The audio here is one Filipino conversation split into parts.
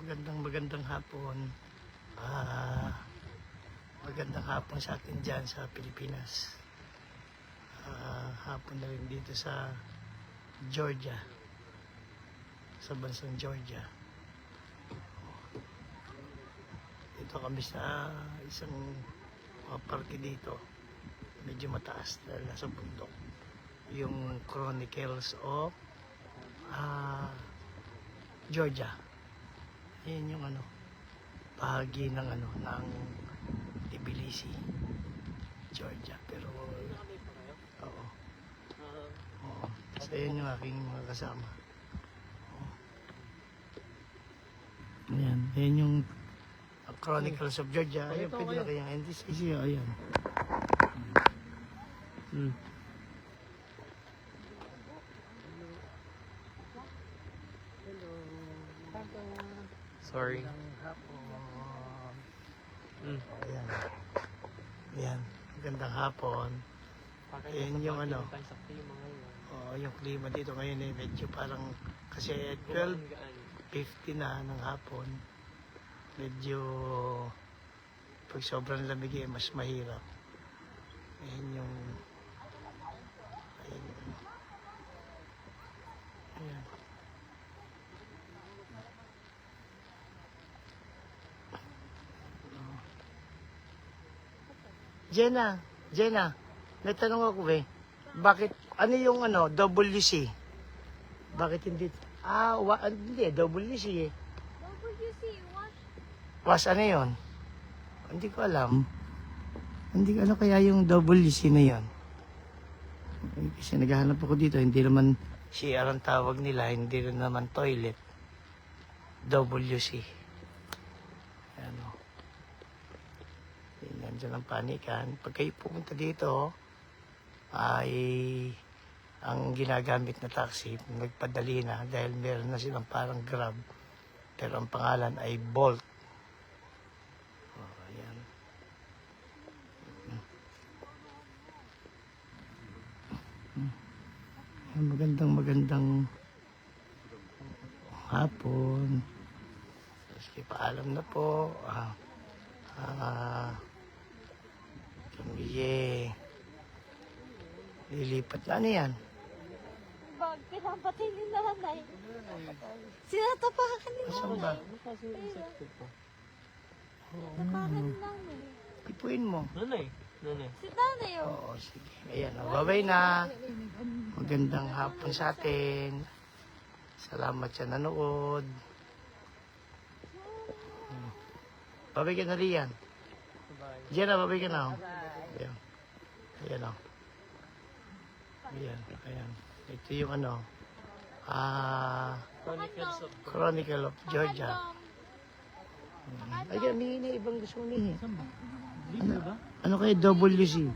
Magandang hapon. Magandang hapon sa atin dyan sa Pilipinas. Hapon na rin dito sa Georgia. Sa bansang Georgia. Dito kami sa isang parke dito. Medyo mataas dahil nasa bundok. Yung Chronicles of Georgia. Yan yung bahagi ng ng Tbilisi, Georgia. Pero oo. So yan yung aking mga kasama. Yan yung Chronicles of Georgia. Ayun, pwede na kayang NDCC. Ayan. Sorry. Ayan. Ayan. Magandang hapon. Ayan yung yung klima dito ngayon medyo parang kasi 12:50 na ng hapon. Medyo pag sobrang lamig mas mahirap. Ayan yung ayan. Jenna, may tanong ako bakit, ano yung WC? Bakit hindi, hindi, WC WC, Was ano yun? Hindi ko alam. Hindi ko kaya yung WC na yun. Kasi naghahanap ako dito, hindi naman CR ang tawag nila, hindi rin naman toilet. WC. Nandiyan ang panikan. Pag kayo pumunta dito, ay ang ginagamit na taxi, nagpadali na dahil meron na silang parang Grab. Pero ang pangalan ay Bolt. Ayan. Magandang hapon. Sige, paalam na po. Lilipat na yan. Bag, pinapatay ni nanay. Sinatapakan ni Asan ba? Sinatapakan ni nanay. Ipuin mo. Nanay. Si nanay yun. Oo, sige. Ayan, babay na. Magandang hapon sa atin. Salamat sa nanood. Babay ka na riyan. Jenna, babay ka na. Ayan. Ayan o. Ayan. Ito yung Chronicle of Georgia. Ayan, may ibang gusto nihi. Ano kayo, WC?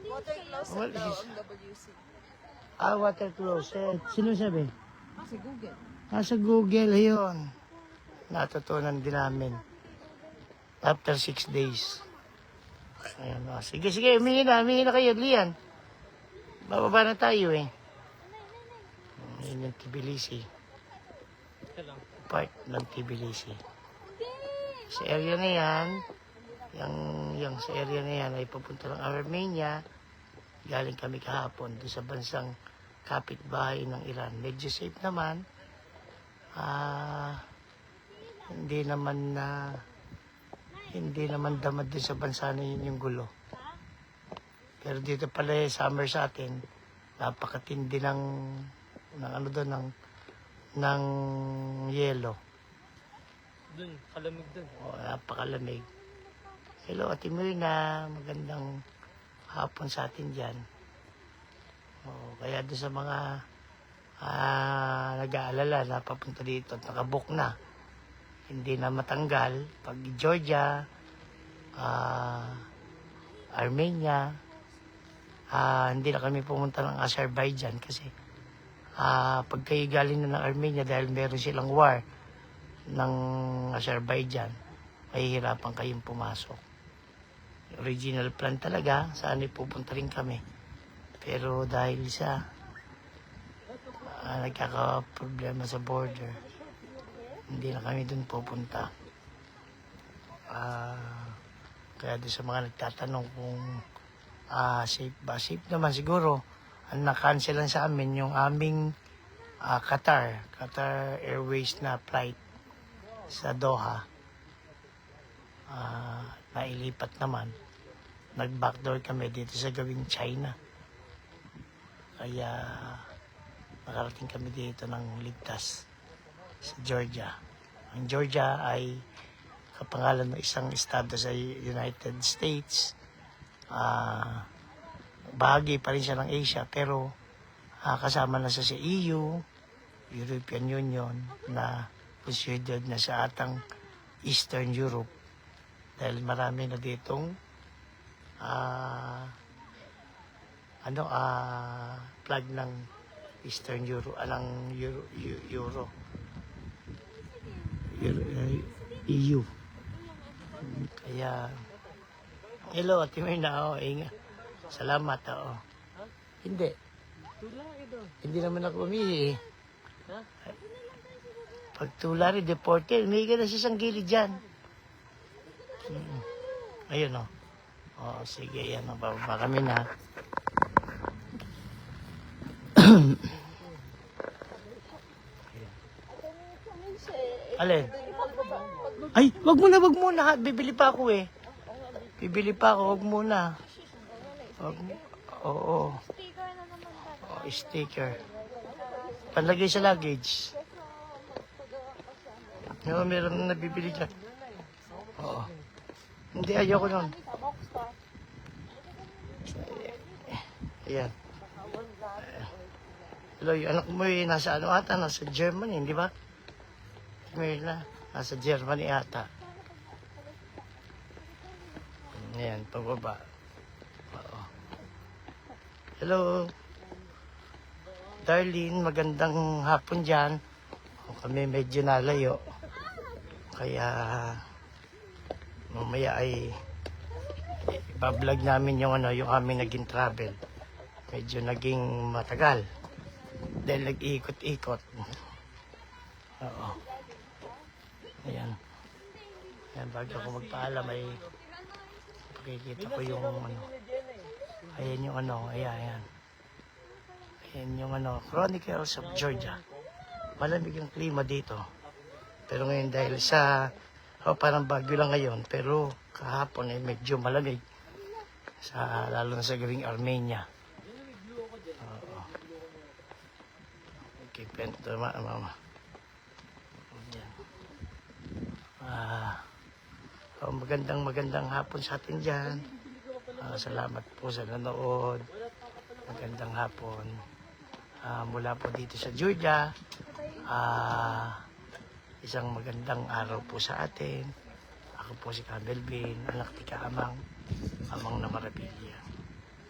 Water closet daw ang WC. Water closet. Sino sabi? Sa Google. Sa Google, ayun. Natutunan din namin. After 6 days. Ayan, sige, humingi na kayo, Lian. Bababa na tayo Ayan yung Tbilisi. Part ng Tbilisi. Sa area na yan, yung sa area na yan ay papunta ng Armenia. Galing kami kahapon doon sa bansang kapitbahay ng Iran. Medyo safe naman. Hindi naman damad din sa bansa na yun yung gulo. Pero dito pala summer sa atin, napakatindi ng yelo. Dun, kalamig dun. Napakalamig. Hello, Ate Myrna. Magandang hapon sa atin dyan. Kaya doon sa mga nag-aalala na papunta dito at nakabook na, hindi na matanggal. Pag Georgia, Armenia, hindi na kami pumunta ng Azerbaijan kasi pag kayo galing na ng Armenia dahil meron silang war ng Azerbaijan, mahihirapan kayong pumasok. Original plan talaga, saan pupunta rin kami. Pero dahil sa nagkaka-problema sa border, hindi na kami dun pupunta. Kaya doon sa mga nagtatanong kung safe ba, safe naman siguro. Ang na-cancel lang sa amin yung aming Qatar Airways na flight sa Doha. Nailipat naman. Nag-backdoor kami dito sa gawing China. Kaya nakarating kami dito ng ligtas sa Georgia. Ang Georgia ay kapangalan ng isang estado sa United States. Bahagi pa rin siya ng Asia, pero kasama na siya sa EU, European Union, na considered na sa atang Eastern Europe. Dahil marami na ditong flag ng Eastern Euro, Euro, EU. Kaya, hello, Ate Mayna, inga. Salamat, Hindi. Hindi naman ako umihi. Pag tulari, deported, umihi ka na sa isang gilid dyan. Ayun, sige, yan, bababa kami na. Alin? Ay, wag muna. Bibili pa ako eh. Wag muna. Oo. Sticker na naman dapat. Sticker. Panlagay sa luggage. Meron na nabibili dyan. Oo. Hindi, ayoko nun. Ayan. Hello, yung anak mo nasa ata, nasa Germany, di ba? Nasa Germany ata. Ayan, pababa. Oo. Hello. Darlene, magandang hapon dyan. Kami medyo nalayo. Kaya mamaya ay ibablog namin yung aming naging travel. Medyo naging matagal. Dahil nag-iikot-ikot. Oo. Ayan. Ayan, bago ako magpaalam ay pakikita ko yung ayan yung ayan. Ayan yung Chronicles of Georgia. Malamig ang klima dito. Pero ngayon dahil sa parang bagyo lang ngayon, pero kahapon ay medyo malamig. Lalo na sa gawing Armenia. Oo. Okay, pento mama. Magandang hapon sa atin dyan. Salamat po sa nanood. Magandang hapon. Mula po dito sa Georgia. Isang magandang araw po sa atin. Ako po si Campbell Bean, anak ni Kaamang, Amang na Marapilya.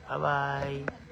Bye-bye!